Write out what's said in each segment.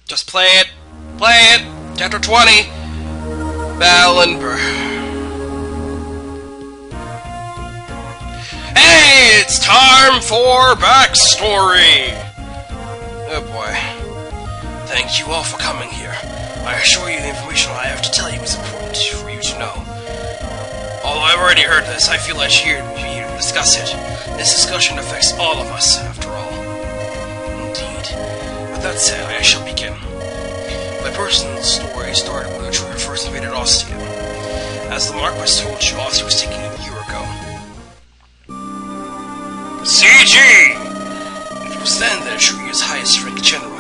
Just play it. Play it. Chapter 20. Battle in Bern. Hey, it's time for backstory. Oh boy. Thank you all for coming here. I assure you the information I have to tell you is important for you to know. Although I've already heard this, I feel I'm here to discuss it. This discussion affects all of us, after all. Indeed. With that said, I shall begin. My personal story started when Etruria first invaded Ostia. As the Marquis told you, Ostia was taken a year ago. CG! It was then that Etruria's highest-ranked general,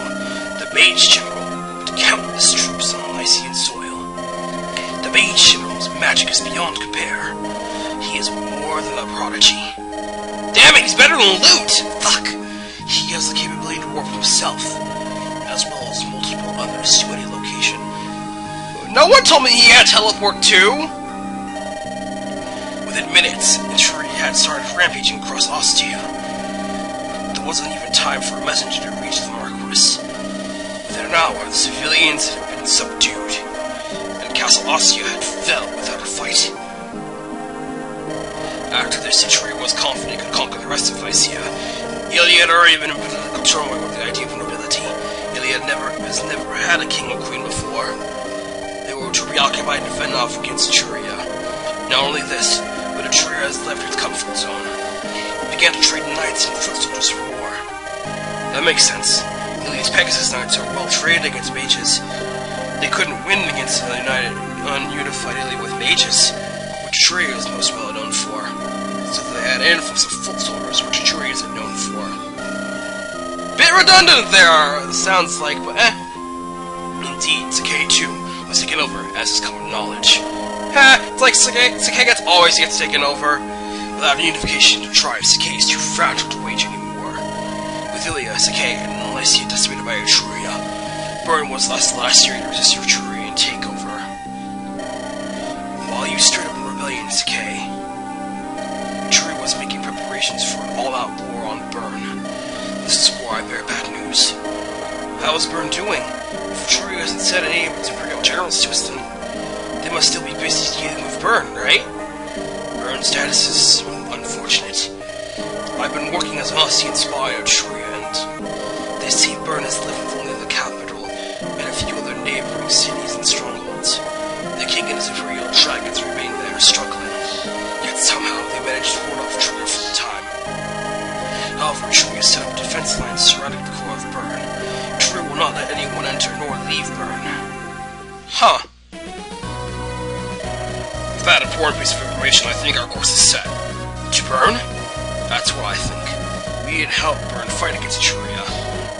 the Mage General, led countless troops on Lycian soil. The Mage General's magic is beyond compare. He is more than a prodigy. Damn it, he's better than Loot! Fuck! He has the capability to warp himself, as well as multiple others to any location. No one told me he had teleport too! Within minutes, Etruria had started rampaging across Ostia. There wasn't even time for a messenger to reach the Marquis. Within an hour, the civilians had been subdued, and Castle Ostia had fell without a fight. After this, Etruria was confident it could conquer the rest of Lycia. Ilia had already been in political turmoil with the idea of nobility. Ilia has never had a king or queen before. They were too preoccupied to fend off against Etruria. Not only this, but Etruria has left its comfort zone. It began to trade knights and foot soldiers for war. That makes sense. Ilia's Pegasus Knights are well trained against mages. They couldn't win against the ununified Ilia with mages, which Etruria is most well known for. So they had an influx of foot soldiers, which Etruria isn't known for. Bit redundant there, sounds like, but Indeed, Sakai too was taken over, as is common knowledge. It's like Sakai always gets taken over. Without a unification to tribe, Sakai is too fragile to wage any war. With Ilia, Sakai, and Lycia decimated by Etruria, Bern was last year to resist Etrurian takeover. While you stirred up a rebellion in Sakai, Etruria was making preparations for an all-out war on Bern. This is where I bear bad news. How is Bern doing? If Etruria hasn't sent any of its Imperial generals to us, then they must still be busy dealing with Bern, right? Bern's status is unfortunate. I've been working as an Ostian spy on Etruria, and they say Bern is living with only the capital and a few other neighboring cities and strongholds. The king and his Imperial dragons remain there, struggling, yet somehow they managed to hold off Etruria for the time. However, Etruria set up defense lines surrounding the core of Bern. Etruria will not let anyone enter nor leave Bern. Huh. With that important piece of information, I think our course is set. To Bern? That's what I think. We need help Bern fight against Etruria.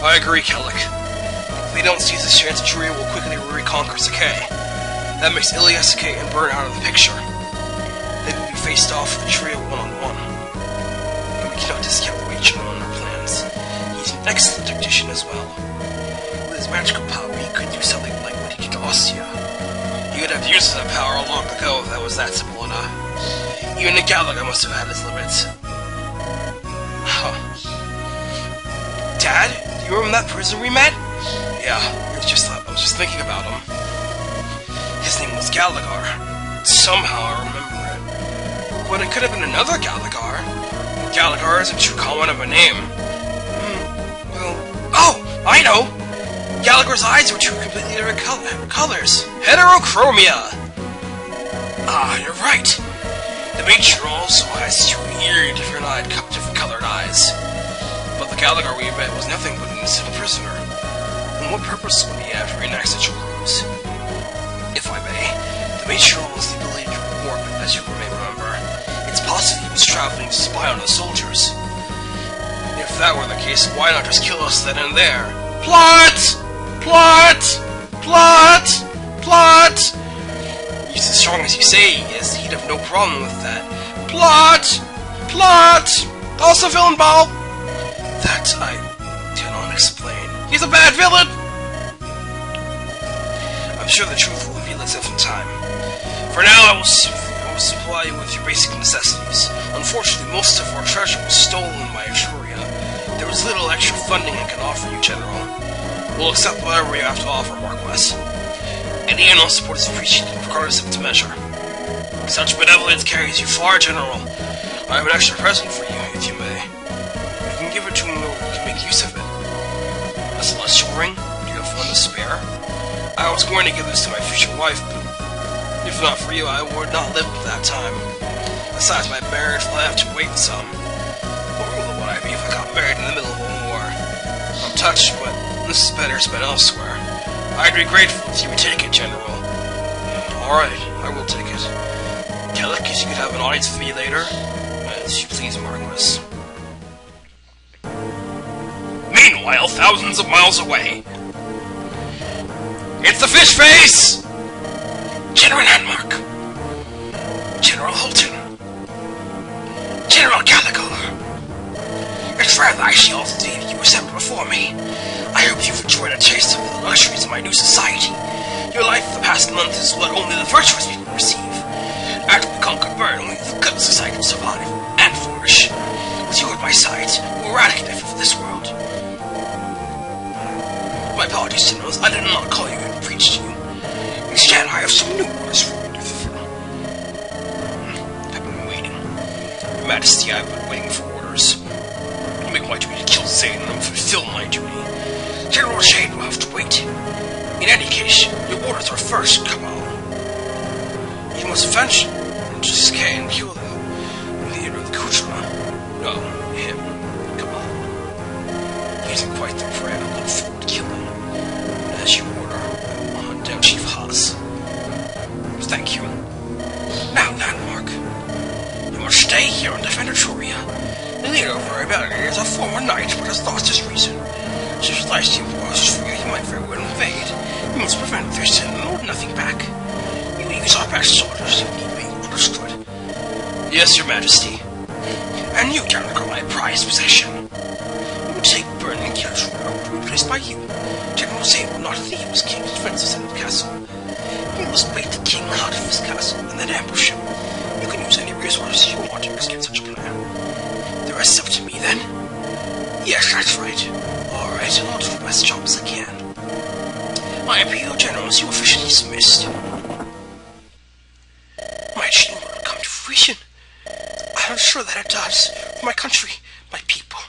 I agree, Kellic. If they don't seize this chance, Etruria will quickly reconquer Sakai. That makes Ilia, Sakai, and Bern out of the picture. They will be faced off with Etruria one-on-one. But we cannot discount the Mage General in our plans. He's an excellent tactician as well. With his magical power, he could do something like what he did to Ostia. He could have used that power long ago if that was that simple enough. Even the Galaga must have had his limits. Huh. Dad? Do you remember that person we met? Yeah, I was just thinking about him. His name was Galagar. Somehow I remember it. But it could have been another Galagar. Galagar isn't too common of a name. Well... Oh! I know! Galagar's eyes were two completely different colors. Heterochromia! Ah, you're right. The Mage also has two eerie different colored eyes. But the Galagar we met was nothing but an innocent prisoner. And what purpose would he have to reenact such horrors? If I may, the Mage has the ability to warp, as you may remember. It's possible he was traveling to spy on the soldiers. If that were the case, why not just kill us then and there? Plot! Plot! Plot! Plot! He's as strong as you say he is, he'd have no problem with that. Plot! Plot! Also villain ball! That I cannot explain. He's a bad villain! I'm sure the truth will reveal itself in time. For now, I will supply you with your basic necessities. Unfortunately, most of our treasure was stolen by Etruria. There was There's little extra funding I can offer you, General. We'll accept whatever you have to offer, Marquess. Any animal support is appreciated, regardless of its measure. Such benevolence carries you far, General. I have an extra present for you, if you may. You can give it to me or you can make use of it. A celestial ring? Do you have one to spare? I was going to give this to my future wife, but if not for you, I would not live at that time. Besides, my marriage will have to wait some. What rule would I be if I got married in the middle of a war? I'm touched, but this is better spent elsewhere. I'd be grateful if you would take it, General. Alright, I will take it. Kellic, you could have an audience with me later. As you please, Marquess. Meanwhile, thousands of miles away. It's the fish face! General Landmark. General Holton. General Gallagher. It's rather I see all the data you assembled before me. I hope you've enjoyed a taste of the luxuries of my new society. Your life for the past month is what only the virtuous people receive. After we conquer Bern, only the good society will survive and flourish. With you at my side, we'll eradicate evil from this world. My apologies, generals. I did not call you and preach to you. Instead, I have some new orders for you to fulfill. I've been waiting. Your Majesty, I've been waiting for orders. You make my duty to kill Zane and fulfill my duty. General Shade will have to wait. In any case, your orders are first, come on. You must avenge Just and kill the leader of the Kuchra. No, him. Come on. He isn't quite the prey I look forward to killing. As you order, I will hunt down Chief Haas. Thank you. Now, Landmark. You must stay here and defend Etruria. The leader of our rebellion is a former knight, but has lost his reason. Should his lifesteal was free, he might very well invade. We must prevent this and hold nothing back. We will use our best soldiers if need be. Understood. Yes, Your Majesty. And you, Gallagher, my prized possession. We will take Bern and kill Etruria, will be replaced by you. General Zane will not leave as king to defend the center of the castle. We must bait the king out of his castle and then ambush him. You can use any resources you want to execute such a plan. The rest is up to me, then? Yes, that's right. Alright, I'll do the best job as I can. My appeal, generals, you officially dismissed. My dream will come to fruition. I'm sure that it does. For my country, my people.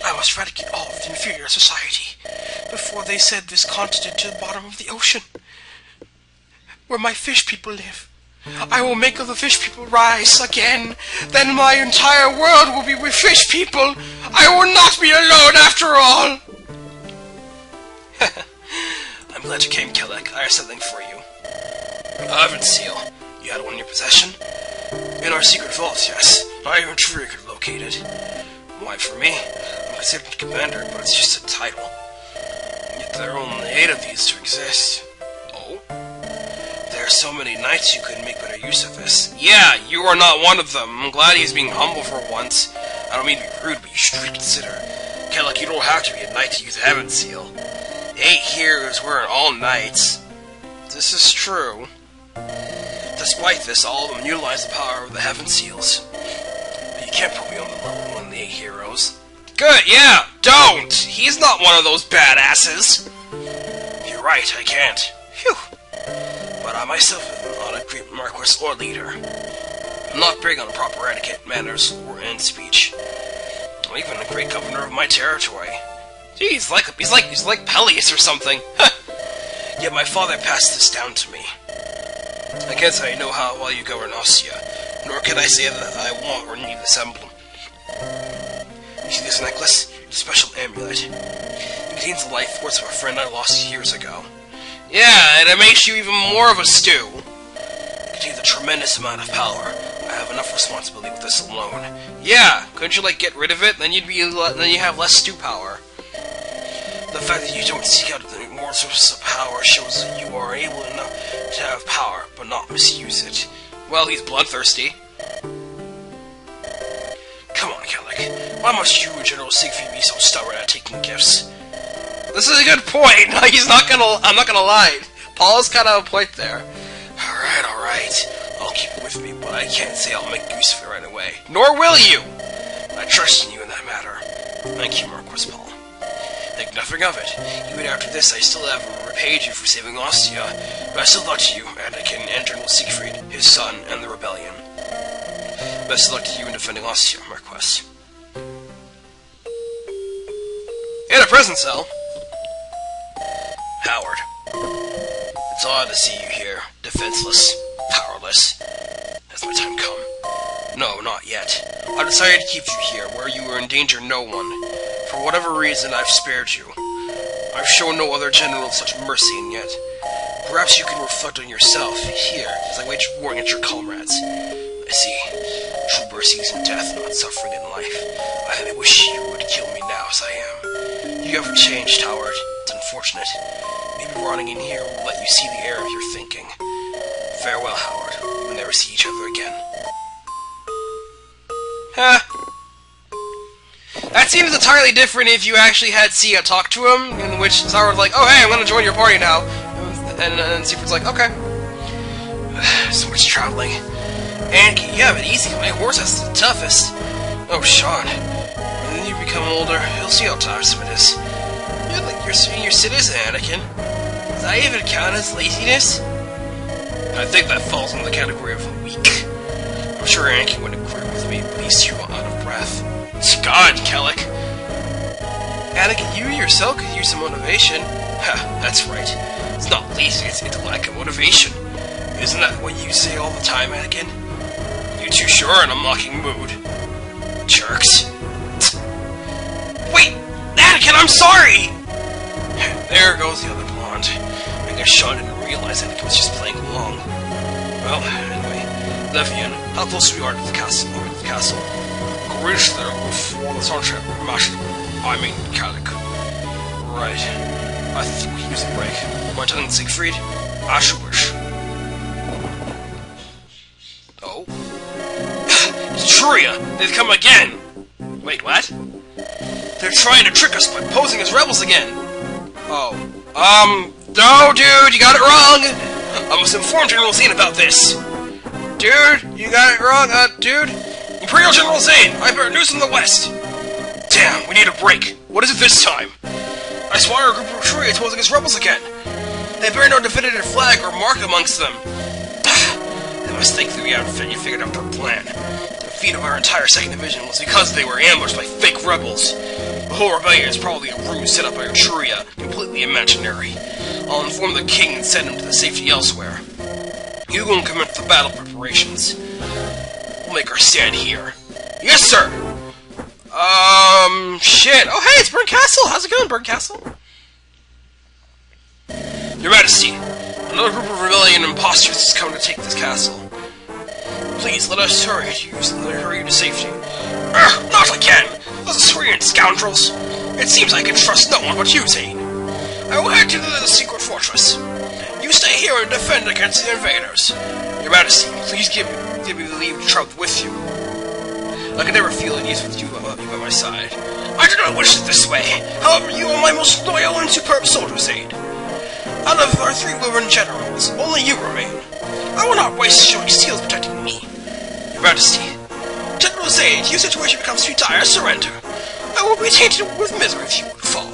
I must eradicate all of the inferior society before they said this continent to the bottom of the ocean, where my fish people live. I will make the fish people rise again. Then my entire world will be with fish people. I will not be alone after all. I'm glad you came, Kellic. I have something for you. Heaven seal. You had one in your possession? In our secret vault, yes. Not even Etruria could locate it. Why, for me, I'm considered commander, but it's just a title. Yet there are only 8 of these to exist. Oh? There are so many knights you could make better use of this. Yeah, you are not one of them. I'm glad he's being humble for once. I don't mean to be rude, but you should reconsider. Kellic, you don't have to be a knight to use a heaven seal. 8 heroes were all knights. This is true. Despite this, all of them utilize the power of the heaven seals. But you can't put me on the level of one of the 8 heroes. Good, yeah, don't! He's not one of those badasses! You're right, I can't. Phew. But I myself am not a great marquis or leader. I'm not big on proper etiquette, manners, and speech. I'm even a great governor of my territory. Gee, he's like Peleus or something. Yet my father passed this down to me. I can't say I know how well you govern Ostia, nor can I say that I want or need this emblem. You see this necklace? It's a special amulet. It contains the life force of a friend I lost years ago. Yeah, and it makes you even more of a stew. It contains a tremendous amount of power. I have enough responsibility with this alone. Yeah, couldn't you get rid of it? Then you have less stew power. The fact that you don't seek out the more sources of power shows that you are able enough to have power, but not misuse it. Well, he's bloodthirsty. Come on, Kellic. Why must you and General Siegfried be so stubborn at taking gifts? This is a good point. I'm not gonna lie. Paul's kind of a point there. Alright. I'll keep it with me, but I can't say I'll make use of it right away. Nor will you! I trust in you in that matter. Thank you, Marquis Paul. Think nothing of it. Even after this, I still haven't repaid you for saving Ostia. Best of luck to you, Anakin, and General Siegfried, his son, and the rebellion. Best of luck to you in defending Ostia, Marquis. In a prison cell. Howard. It's odd to see you here, defenseless, powerless. Has my time come? No, not yet. I decided to keep you here, where you will endanger no one. For whatever reason, I've spared you. I've shown no other general such mercy, and yet... Perhaps you can reflect on yourself, here, as I wage war against your comrades. I see. True mercy is in death, not suffering in life. I wish you would kill me now as I am. You haven't changed, Howard. It's unfortunate. Maybe rotting in here will let you see the error of your thinking. Farewell, Howard. We will never see each other again. Huh. That seems entirely different if you actually had Sia talk to him, in which Howard's like, oh hey, I'm gonna join your party now. And Siegfried's like, okay. So much traveling. And you have it easy, my horse has the toughest. Oh, Sean. When you become older, you'll see how tiresome it is. You're like your senior citizen, Anakin. Does that even count as laziness? I think that falls in the category of weak. I'm sure Anakin would agree with me, but he's too out of breath. God, Kellic! Anakin, you yourself could use some motivation. Ha, that's right. It's not laziness, it's a lack of motivation. Isn't that what you say all the time, Anakin? You too sure in a mocking mood. Jerks. Wait! Anakin, I'm sorry! There goes the other blonde. I guess Sean didn't realize Anakin was just playing along. Well, anyway, Levian, how close we are to the castle? Go reach there before the sunset mashed. I mean, Kellic. Right. I think we use a break. My tongue, Siegfried? I should wish. Oh? Etruria! They've come again! Wait, what? They're trying to trick us by posing as rebels again! Oh. No, dude, you got it wrong! I must inform General Zane about this! Dude, you got it wrong, dude? Imperial General Zane, I've heard news from the west! Damn, we need a break. What is it this time? I spy a group of Etruria posing as rebels again. They bear no definitive flag or mark amongst them. They must think that we haven't figured out their plan. The defeat of our entire 2nd Division was because they were ambushed by fake rebels. The whole rebellion is probably a ruse set up by Etruria, completely imaginary. I'll inform the king and send him to the safety elsewhere. You will commence the battle preparations. We'll make our stand here. Yes, sir! Shit. Oh, hey, it's Bern Castle! How's it going, Bern Castle? Your Majesty, another group of rebellion imposters has come to take this castle. Please, let us hurry you to safety. Not again! Those Etrurian scoundrels! It seems I can trust no one but you, Zane. I will head to the secret fortress. You stay here and defend against the invaders. Your Majesty, please give me the leave to travel with you. I can never feel at ease with you by my side. I do not wish it this way. However, you are my most loyal and superb soldier, Zane. Out of our 3 women generals, only you remain. I will not waste showing steels protecting me. Your Majesty, General Zane, if your situation becomes too dire, surrender. I will be tainted with misery if you would fall.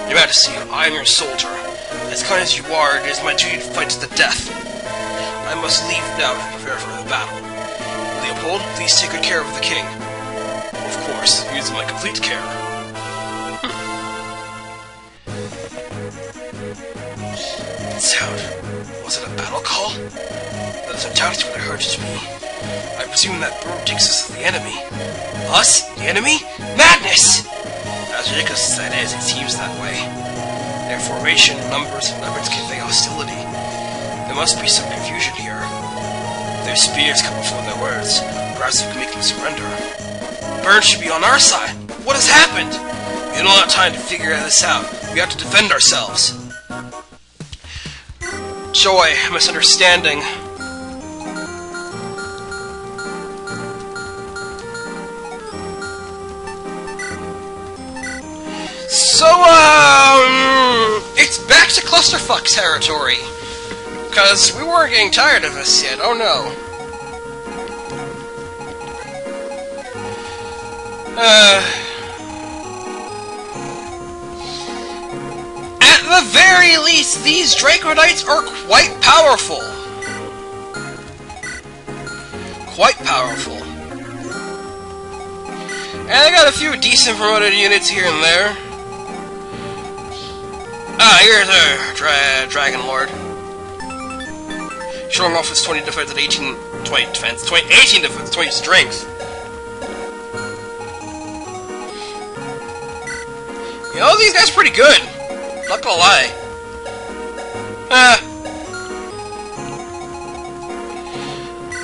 Your Majesty, I am your soldier. As kind as you are, it is my duty to fight to the death. I must leave now to prepare for the battle. Leopold, please take good care of the king. Of course, using my complete care. That sound. Was it a battle call? That is undoubtedly what I heard it to be. I presume that bird takes us to the enemy. Us? The enemy? Madness! As ridiculous as that is, it seems that way. Their formation, numbers, and weapons convey hostility. There must be some confusion here. Their spears come before their words. Perhaps we can make them surrender. Bern should be on our side. What has happened? We don't have time to figure this out. We have to defend ourselves. Joy, misunderstanding. So, it's back to clusterfuck territory. Because we weren't getting tired of this yet. Oh no. the very least, these Draco Knights are quite powerful. Quite powerful. And I got a few decent promoted units here and there. Ah, here's our Dragon Lord. Showing off his 20 defense and 18 defense, 18 defense, 20 strength. You know, these guys are pretty good. Not gonna lie.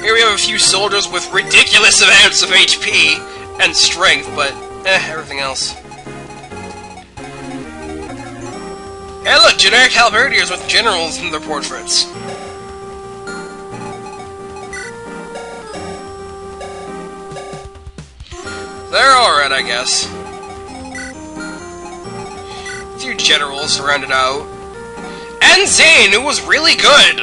Here we have a few soldiers with ridiculous amounts of HP and strength, but everything else. Hey look, generic halberdiers with generals in their portraits. They're alright, I guess. A few generals surrounded out. And Zane, who was really good!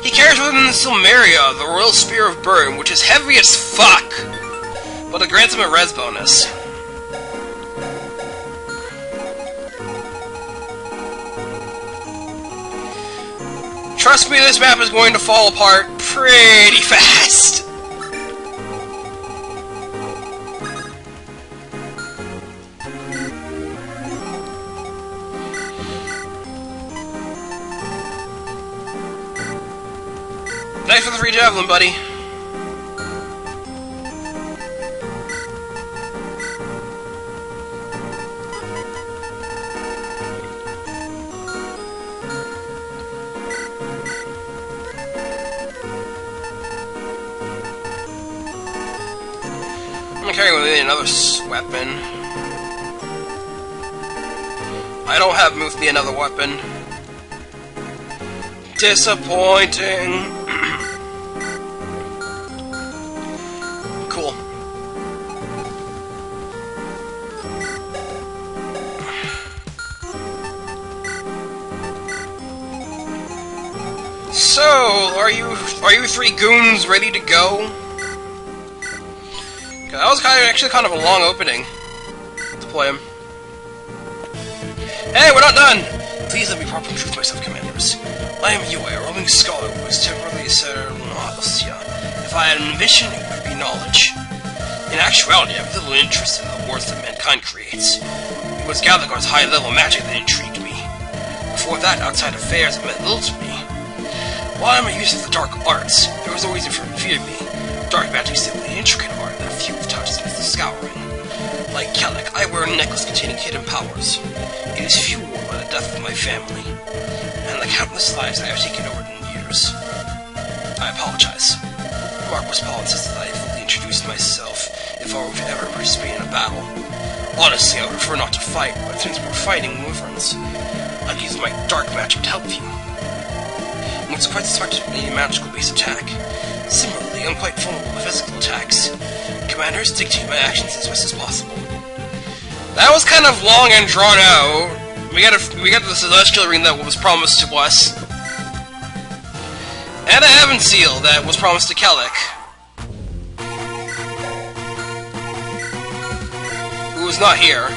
He carries with him the Silmeria, the Royal Spear of Bern, which is heavy as fuck! But it grants him a res bonus. Trust me, this map is going to fall apart pretty fast! Thanks for the free javelin, buddy. I'm gonna carry with me another weapon. I don't have moved me another weapon. Disappointing. Cool. So, are you three goons ready to go? That was actually kind of a long opening to play him. Hey, we're not done! Please let me properly introduce myself, commanders. I am Yue, a roving scholar who was temporarily settled in Austria. If I had an ambition, it would be knowledge. In actuality, I have little interest in the wars that mankind creates. It was Gallagher's high-level magic that intrigued me. Before that, outside affairs have meant little to me. While I'm a user of the dark arts, there was always a fear of me. Dark magic is simply an intricate art that few have touched with the scouring. Like Kellic, I wear a necklace containing hidden powers. It is fueled by the death of my family, and the countless lives I have taken over the years. I apologize. Marquis Paul insisted that I fully introduce myself if I were to ever participate in a battle. Honestly, I would prefer not to fight, but since we're fighting wyverns, I'd use my dark magic to help you. And it's quite satisfactory a magical-based attack. Similarly, I'm quite vulnerable to physical attacks. Commanders, dictate my actions as best as possible. That was kind of long and drawn out. We got the Celestial Ring that was promised to us. And a Heaven Seal that was promised to Kellic. Who is not here.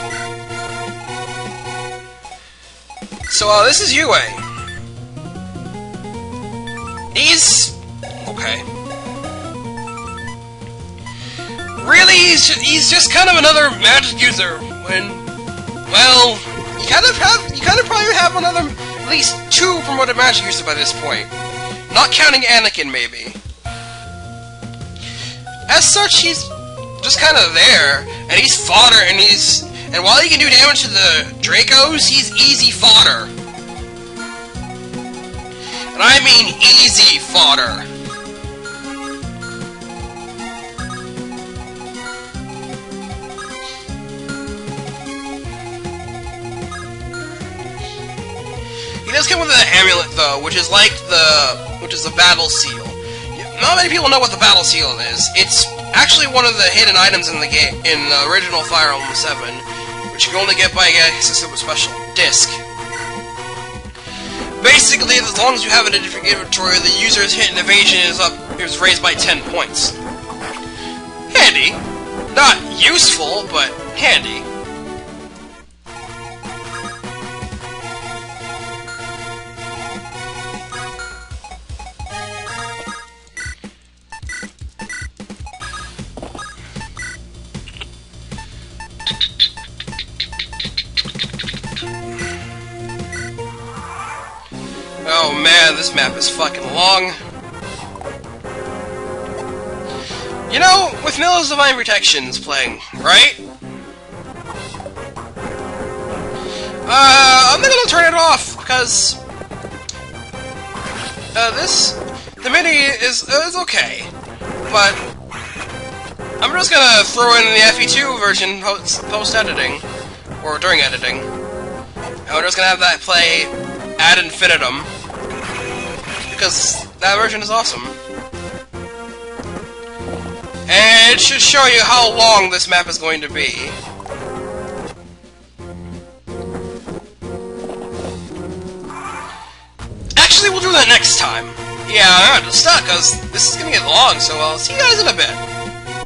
So, this is Yue. He's... okay. Really, he's just kind of another magic user when... well, you kind of probably have another, at least 2 promoted magic users by this point. Not counting Anakin, maybe. As such, he's just kind of there, and he's fodder, and while he can do damage to the Dracos, he's easy fodder. And I mean easy fodder. He does come with an amulet, though, which is the battle seal. Not many people know what the battle seal is. It's actually one of the hidden items in the game, in the original Fire Emblem 7, which you can only get by accessing a special disc. Basically, as long as you have it in your inventory, the user's hit and evasion is raised by 10 points. Handy. Not useful, but handy. Oh man, this map is fucking long. You know, with Milla's Divine Protections playing, right? I'm not gonna turn it off, because the MIDI is okay, but I'm just gonna throw in the FE2 version post-editing, or during editing, and we're just gonna have that play ad infinitum, because that version is awesome. And it should show you how long this map is going to be. Actually, we'll do that next time. Yeah, I'm just stuck, because this is gonna get long, so I'll see you guys in a bit.